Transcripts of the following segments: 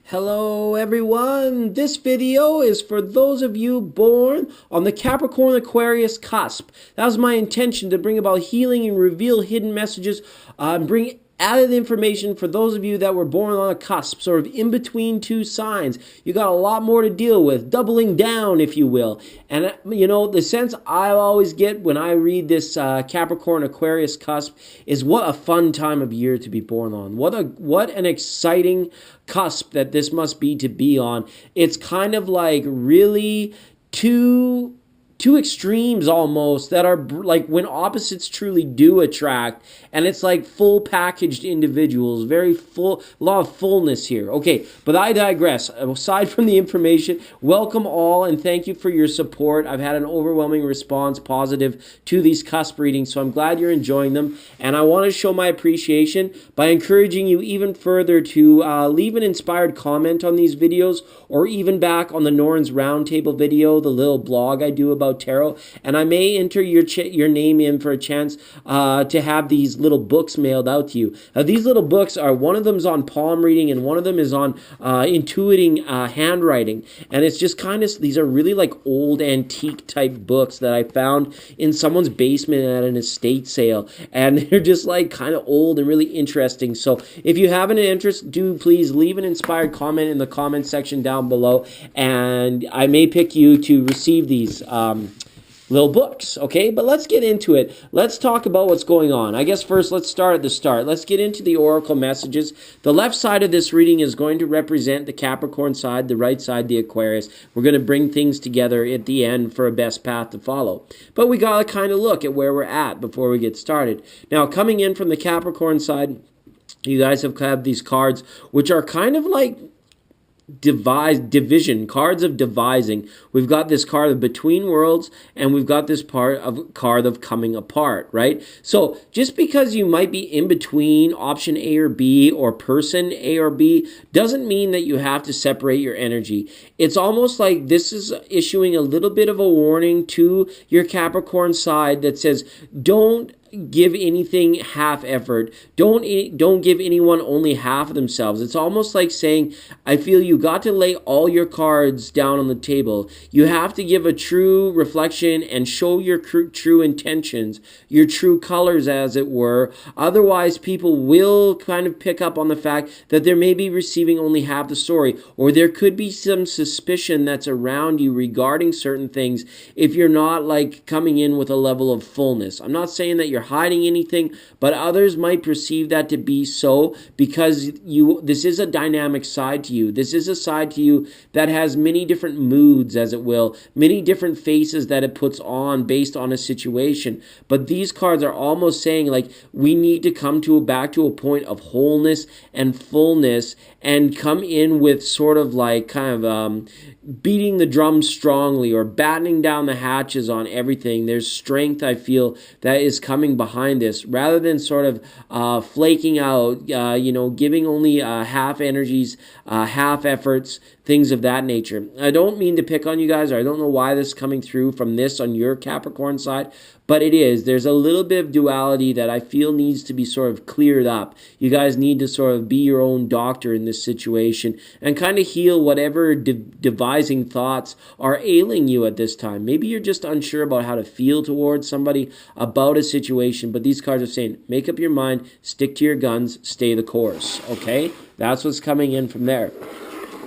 Hello everyone, this video is for those of you born on the Capricorn Aquarius cusp. That was my intention, to bring about healing and reveal hidden messages, and bring added information for those of you that were born on a cusp, sort of in between two signs. You got a lot more to deal with, doubling down if you will. And you know, the sense I always get when I read this Capricorn Aquarius cusp is what a fun time of year to be born on. What an exciting cusp that this must be to be on. It's kind of like really two extremes almost, that are like when opposites truly do attract, and it's like full packaged individuals, very full, a lot of fullness here. Okay, but I digress. Aside from the information, welcome all and thank you for your support. I've had an overwhelming response, positive, to these cusp readings, so I'm glad you're enjoying them, and I want to show my appreciation by encouraging you even further to leave an inspired comment on these videos, or even back on the Norns Roundtable video, the little blog I do about tarot, and I may enter your name in for a chance to have these little books mailed out to you. These little books are, one of them's on palm reading and one of them is on intuiting handwriting, and it's just kind of, these are really like old antique type books that I found in someone's basement at an estate sale, and they're just like kind of old and really interesting. So if you have an interest, do please leave an inspired comment in the comment section down below, and I may pick you to receive these little books. Okay, but let's get into it. Let's talk about what's going on. I guess first let's start at the start. Let's get into the oracle messages. The left side of this reading is going to represent the Capricorn side, the right side the Aquarius. We're going to bring things together at the end for a best path to follow, but we got to kind of look at where we're at before we get started. Now, coming in from the Capricorn side, you guys have these cards which are kind of like division cards of devising. We've got this card of between worlds, and we've got this card of coming apart, right? So just because you might be in between option A or B, or person A or B, doesn't mean that you have to separate your energy. It's almost like this is issuing a little bit of a warning to your Capricorn side that says, don't give anything half effort. Don't give anyone only half of themselves. It's almost like saying, I feel you got to lay all your cards down on the table. You have to give a true reflection and show your true intentions, your true colors, as it were. Otherwise, people will kind of pick up on the fact that they may be receiving only half the story, or there could be some suspicion that's around you regarding certain things if you're not like coming in with a level of fullness. I'm not saying that you're hiding anything, but others might perceive that to be so, because this is a dynamic side to you. This is a side to you that has many different moods, as it will, many different faces that it puts on based on a situation. But these cards are almost saying, like, we need to come back to a point of wholeness and fullness, and come in with sort of like kind of beating the drum strongly, or battening down the hatches on everything. There's strength, I feel, that is coming behind this, rather than sort of flaking out, giving only half energies, half efforts, things of that nature. I don't mean to pick on you guys, or I don't know why this is coming through from this on your Capricorn side, but it is. There's a little bit of duality that I feel needs to be sort of cleared up. You guys need to sort of be your own doctor in this situation and kind of heal whatever devising thoughts are ailing you at this time. Maybe you're just unsure about how to feel towards somebody, about a situation, but these cards are saying, make up your mind, stick to your guns, stay the course, okay? That's what's coming in from there.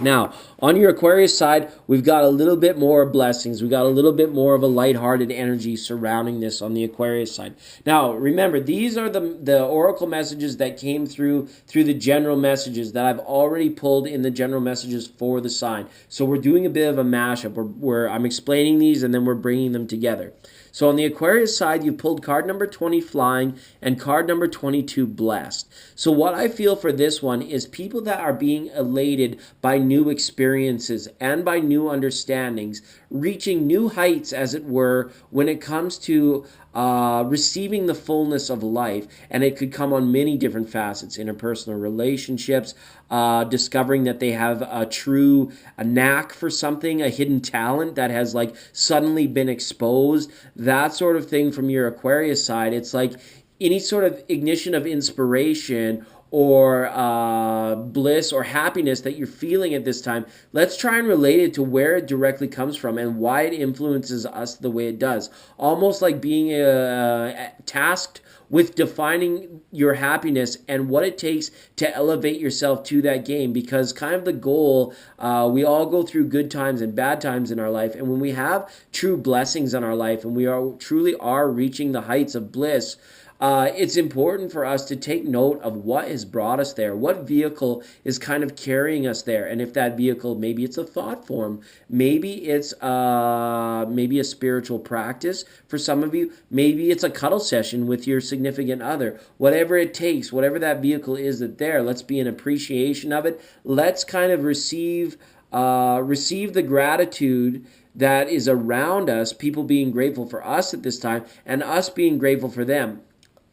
Now, on your Aquarius side, we've got a little bit more blessings. We've got a little bit more of a lighthearted energy surrounding this on the Aquarius side. Now, remember, these are the oracle messages that came through the general messages that I've already pulled in the general messages for the sign. So we're doing a bit of a mashup where I'm explaining these and then we're bringing them together. So on the Aquarius side, you pulled card number 20, Flying, and card number 22, Blessed. So what I feel for this one is people that are being elated by new experiences and by new understandings, reaching new heights, as it were, when it comes to receiving the fullness of life. And it could come on many different facets: interpersonal relationships, discovering that they have a knack for something, a hidden talent that has like suddenly been exposed, that sort of thing. From your Aquarius side, it's like any sort of ignition of inspiration or bliss or happiness that you're feeling at this time, let's try and relate it to where it directly comes from and why it influences us the way it does. Almost like being tasked with defining your happiness and what it takes to elevate yourself to that game, because kind of the goal, we all go through good times and bad times in our life, and when we have true blessings in our life and we are truly are reaching the heights of bliss, it's important for us to take note of what has brought us there, what vehicle is kind of carrying us there. And if that vehicle, maybe it's a thought form, maybe it's maybe a spiritual practice for some of you, maybe it's a cuddle session with your significant other, whatever it takes, whatever that vehicle is that there, let's be in appreciation of it. Let's kind of receive the gratitude that is around us, people being grateful for us at this time and us being grateful for them.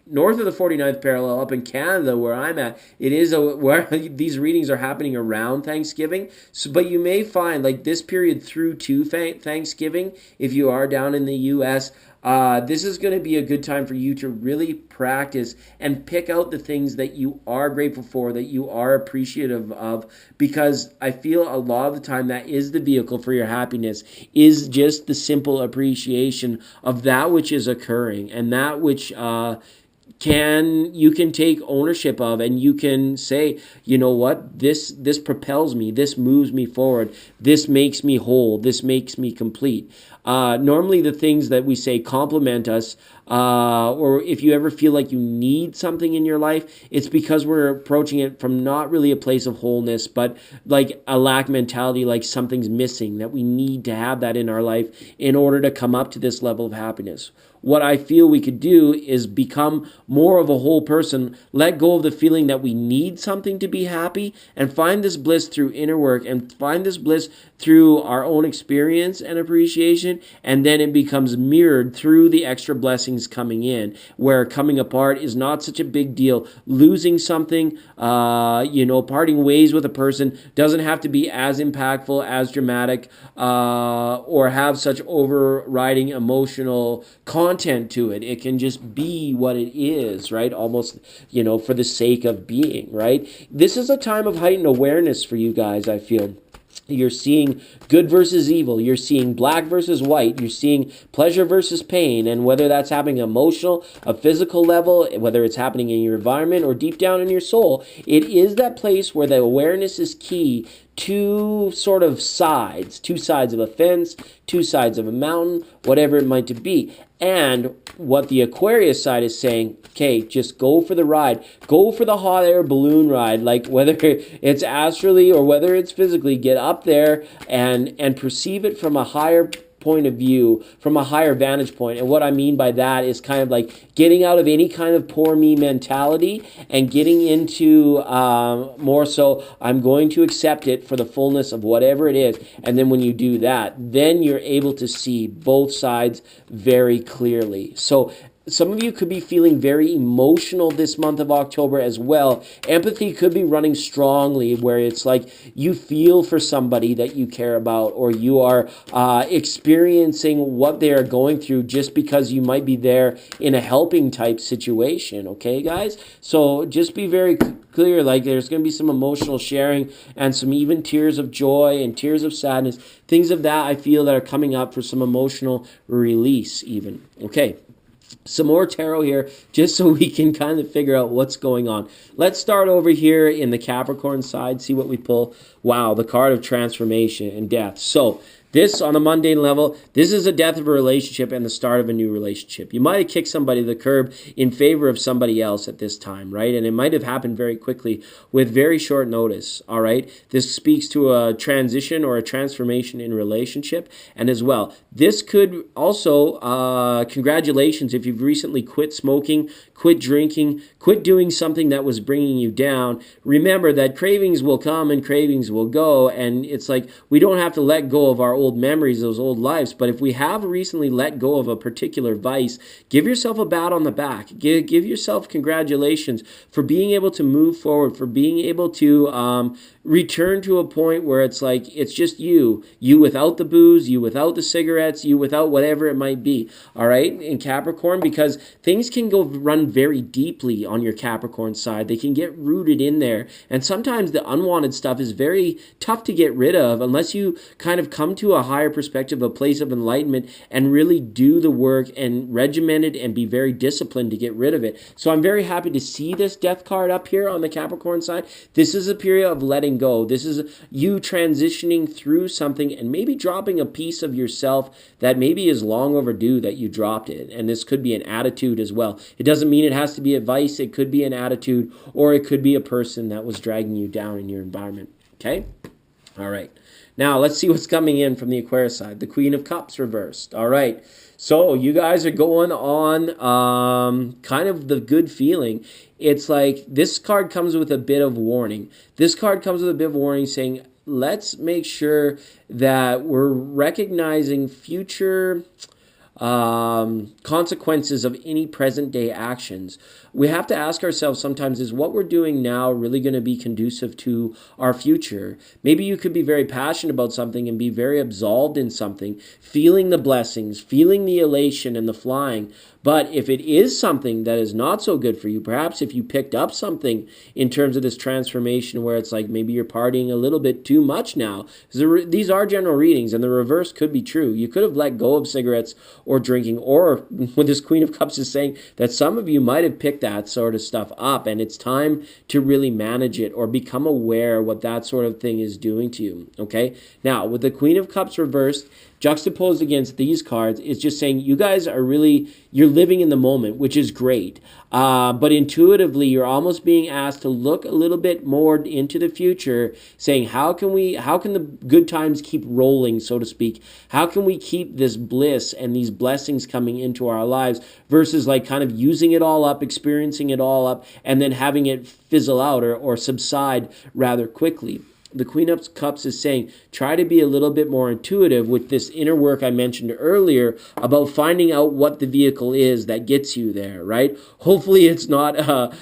North of the 49th parallel, up in Canada where I'm at, it is where these readings are happening around Thanksgiving. So, but you may find like this period through to Thanksgiving, if you are down in the U.S., this is going to be a good time for you to really practice and pick out the things that you are grateful for, that you are appreciative of, because I feel a lot of the time that is the vehicle for your happiness, is just the simple appreciation of that which is occurring and that which you can take ownership of, and you can say, you know what, this propels me, this moves me forward, this makes me whole, this makes me complete. Normally the things that we say compliment us, or if you ever feel like you need something in your life, it's because we're approaching it from not really a place of wholeness, but like a lack mentality, like something's missing, that we need to have that in our life in order to come up to this level of happiness. What I feel we could do is become more of a whole person, let go of the feeling that we need something to be happy, and find this bliss through inner work, and find this bliss through our own experience and appreciation, and then it becomes mirrored through the extra blessings coming in, where coming apart is not such a big deal. Losing something, parting ways with a person doesn't have to be as impactful, as dramatic, or have such overriding emotional content to it. It can just be what it is, right? Almost, for the sake of being, right? This is a time of heightened awareness for you guys, I feel. You're seeing good versus evil. You're seeing black versus white. You're seeing pleasure versus pain. And whether that's happening emotional, a physical level, whether it's happening in your environment or deep down in your soul, it is that place where the awareness is key. Two sides of a fence, two sides of a mountain, whatever it might be. And what the Aquarius side is saying, okay, just go for the ride. Go for the hot air balloon ride, like whether it's astrally or whether it's physically, get up there and perceive it from a higher point of view, from a higher vantage point. And what I mean by that is kind of like getting out of any kind of poor me mentality and getting into more so, I'm going to accept it for the fullness of whatever it is. And then when you do that, then you're able to see both sides very clearly. So some of you could be feeling very emotional this month of October as well. Empathy could be running strongly, where it's like you feel for somebody that you care about, or you are experiencing what they are going through just because you might be there in a helping type situation. Okay, guys? So just be very clear, like there's going to be some emotional sharing and some even tears of joy and tears of sadness, things of that I feel that are coming up for some emotional release even. Okay. Some more tarot here, just so we can kind of figure out what's going on. Let's start over here in the Capricorn side, see what we pull. Wow, the card of transformation and death. So this, on a mundane level, this is a death of a relationship and the start of a new relationship. You might have kicked somebody to the curb in favor of somebody else at this time, right? And it might have happened very quickly with very short notice, all right? This speaks to a transition or a transformation in relationship. And as well, this could also, congratulations if you've recently quit smoking, quit drinking, quit doing something that was bringing you down. Remember that cravings will come and cravings will go, and it's like we don't have to let go of our old memories, those old lives. But if we have recently let go of a particular vice, give yourself a pat on the back. Give yourself congratulations for being able to move forward, for being able to return to a point where it's like it's just you without the booze, you without the cigarettes, you without whatever it might be. All right, in Capricorn, because things can go run very deeply on your Capricorn side. They can get rooted in there, and sometimes the unwanted stuff is very tough to get rid of unless you kind of come to a higher perspective, a place of enlightenment, and really do the work and regiment it and be very disciplined to get rid of it. So I'm very happy to see this death card up here on the Capricorn side. This is a period of letting go. This is you transitioning through something and maybe dropping a piece of yourself that maybe is long overdue that you dropped it. And this could be an attitude as well. It doesn't mean it has to be a vice. It could be an attitude, or it could be a person that was dragging you down in your environment. Okay? All right. Now, let's see what's coming in from the Aquarius side. The Queen of Cups reversed. All right. So you guys are going on kind of the good feeling. It's like this card comes with a bit of warning. This card comes with a bit of warning saying, let's make sure that we're recognizing future consequences of any present day actions. We have to ask ourselves sometimes, is what we're doing now really going to be conducive to our future? Maybe you could be very passionate about something and be very absolved in something, feeling the blessings, feeling the elation and the flying. But if it is something that is not so good for you, perhaps if you picked up something in terms of this transformation where it's like maybe you're partying a little bit too much now. These are general readings, and the reverse could be true. You could have let go of cigarettes or drinking, or what this Queen of Cups is saying, that some of you might have picked that sort of stuff up, and it's time to really manage it or become aware what that sort of thing is doing to you. Okay? Now, with the Queen of Cups reversed, juxtaposed against these cards, it's just saying you guys are really, you're living in the moment, which is great. But intuitively, you're almost being asked to look a little bit more into the future, saying, how can the good times keep rolling, so to speak? How can we keep this bliss and these blessings coming into our lives versus like kind of using it all up, experiencing it all up, and then having it fizzle out or subside rather quickly? The Queen of Cups is saying, try to be a little bit more intuitive with this inner work I mentioned earlier about finding out what the vehicle is that gets you there, right? Hopefully it's not, a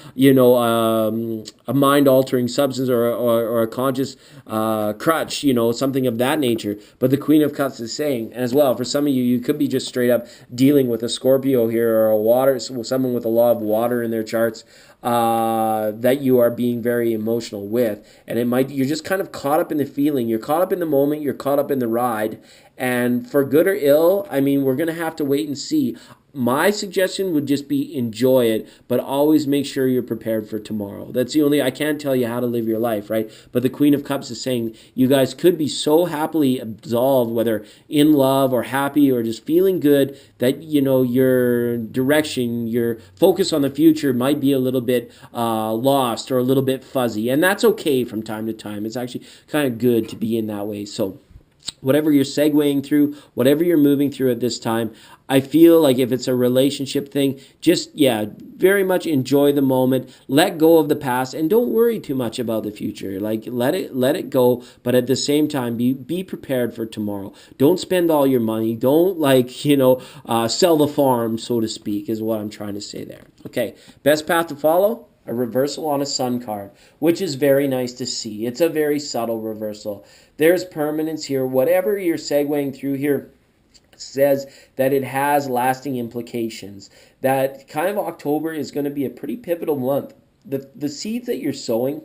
mind-altering substance or a conscious crutch, something of that nature. But the Queen of Cups is saying, as well, for some of you, you could be just straight up dealing with a Scorpio here or someone with a lot of water in their charts, that you are being very emotional with, and you're just kind of caught up in the feeling, you're caught up in the moment, you're caught up in the ride, and for good or ill, I mean, we're gonna have to wait and see. My suggestion would just be enjoy it, but always make sure you're prepared for tomorrow. That's the only, I can't tell you how to live your life, right? But the Queen of Cups is saying you guys could be so happily absolved, whether in love or happy or just feeling good, that, your direction, your focus on the future might be a little bit lost or a little bit fuzzy. And that's okay from time to time. It's actually kind of good to be in that way. So whatever you're segueing through, whatever you're moving through at this time, I feel like if it's a relationship thing, just, very much enjoy the moment, let go of the past, and don't worry too much about the future. Like, let it go, but at the same time, be prepared for tomorrow. Don't spend all your money. Don't, sell the farm, so to speak, is what I'm trying to say there. Okay, best path to follow? A reversal on a sun card, which is very nice to see. It's a very subtle reversal. There's permanence here. Whatever you're segueing through here says that it has lasting implications. That kind of October is going to be a pretty pivotal month. The seeds that you're sowing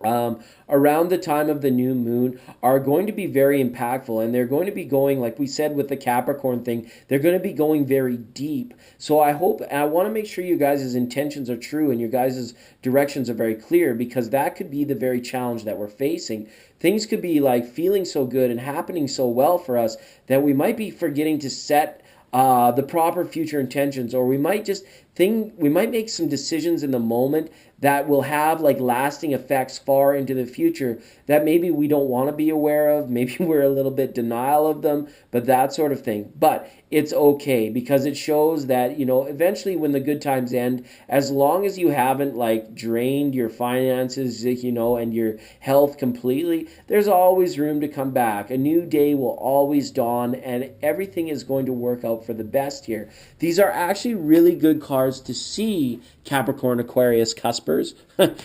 around the time of the new moon are going to be very impactful, and they're going to be going, like we said with the Capricorn thing, they're going to be going very deep. So I want to make sure you guys' intentions are true and your guys' directions are very clear, because that could be the very challenge that we're facing. Things could be like feeling so good and happening so well for us that we might be forgetting to set the proper future intentions, or we might just we might make some decisions in the moment that will have like lasting effects far into the future that maybe we don't want to be aware of. Maybe we're a little bit denial of them, but that sort of thing. But it's okay because it shows that, eventually when the good times end, as long as you haven't like drained your finances, and your health completely, there's always room to come back. A new day will always dawn and everything is going to work out for the best here. These are actually really good cards to see, Capricorn, Aquarius, Cuspers.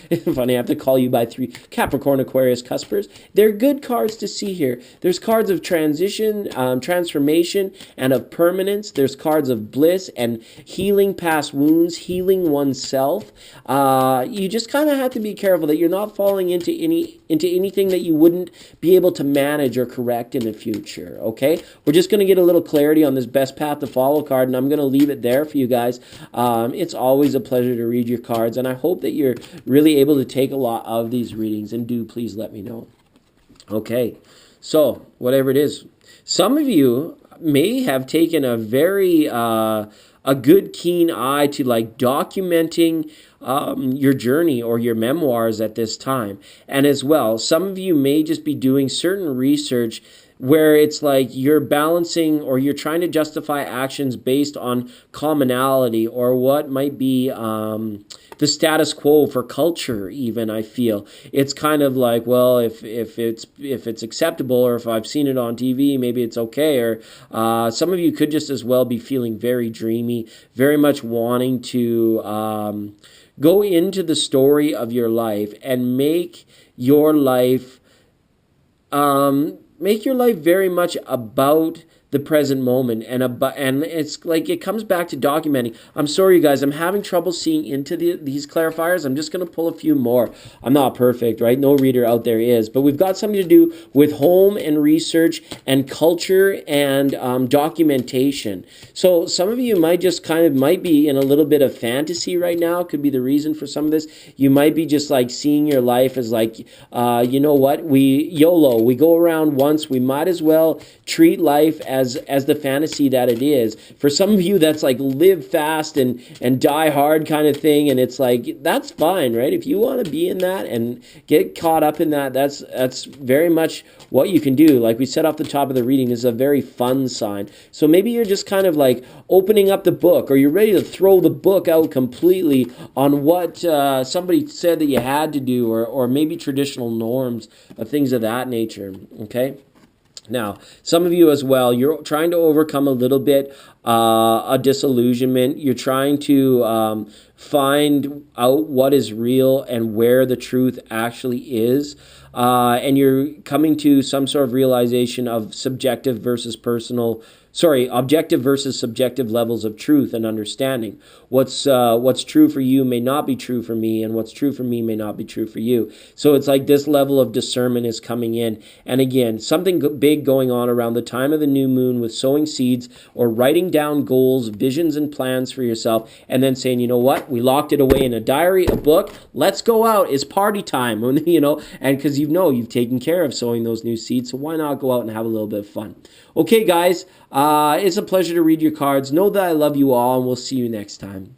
It's funny, I have to call you by three. Capricorn, Aquarius, Cuspers. They're good cards to see here. There's cards of transition, transformation, and of permanence. There's cards of bliss and healing past wounds, healing oneself. You just kind of have to be careful that you're not falling into anything that you wouldn't be able to manage or correct in the future, okay? We're just going to get a little clarity on this best path to follow card, and I'm going to leave it there for you guys. It's always a pleasure to read your cards, and I hope that you're really able to take a lot of these readings, and do please let me know. Okay, so whatever it is, some of you may have taken a very a good keen eye to like documenting your journey or your memoirs at this time. And as well, some of you may just be doing certain research where it's like you're balancing or you're trying to justify actions based on commonality or what might be the status quo for culture. Even I feel it's kind of like, well, if it's acceptable, or if I've seen it on TV, maybe it's okay. Or some of you could just as well be feeling very dreamy, very much wanting to go into the story of your life and make your life very much about the present moment, and it's like it comes back to documenting. I'm sorry, you guys, I'm having trouble seeing into these clarifiers. I'm just going to pull a few more. I'm not perfect, right? No reader out there is, but we've got something to do with home and research and culture and documentation. So some of you might be in a little bit of fantasy right now. Could be the reason for some of this. You might be just like seeing your life as like, you know what? YOLO. We go around once. We might as well treat life as the fantasy that it is. For some of you, that's like live fast and die hard kind of thing, and it's like, that's fine, right? If you want to be in that and get caught up in that, that's very much what you can do. Like we said off the top of the reading, this is a very fun sign. So maybe you're just kind of like opening up the book, or you're ready to throw the book out completely on what somebody said that you had to do, or maybe traditional norms of things of that nature, okay? Now, some of you as well, you're trying to overcome a little bit a disillusionment. You're trying to find out what is real and where the truth actually is. And you're coming to some sort of realization of objective versus subjective levels of truth and understanding. What's true for you may not be true for me, and what's true for me may not be true for you. So it's like this level of discernment is coming in. And again, something big going on around the time of the new moon with sowing seeds or writing down goals, visions, and plans for yourself, and then saying, you know what, we locked it away in a diary, a book, let's go out, it's party time, and because you've taken care of sowing those new seeds, so why not go out and have a little bit of fun? Okay, guys, it's a pleasure to read your cards. Know that I love you all, and we'll see you next time.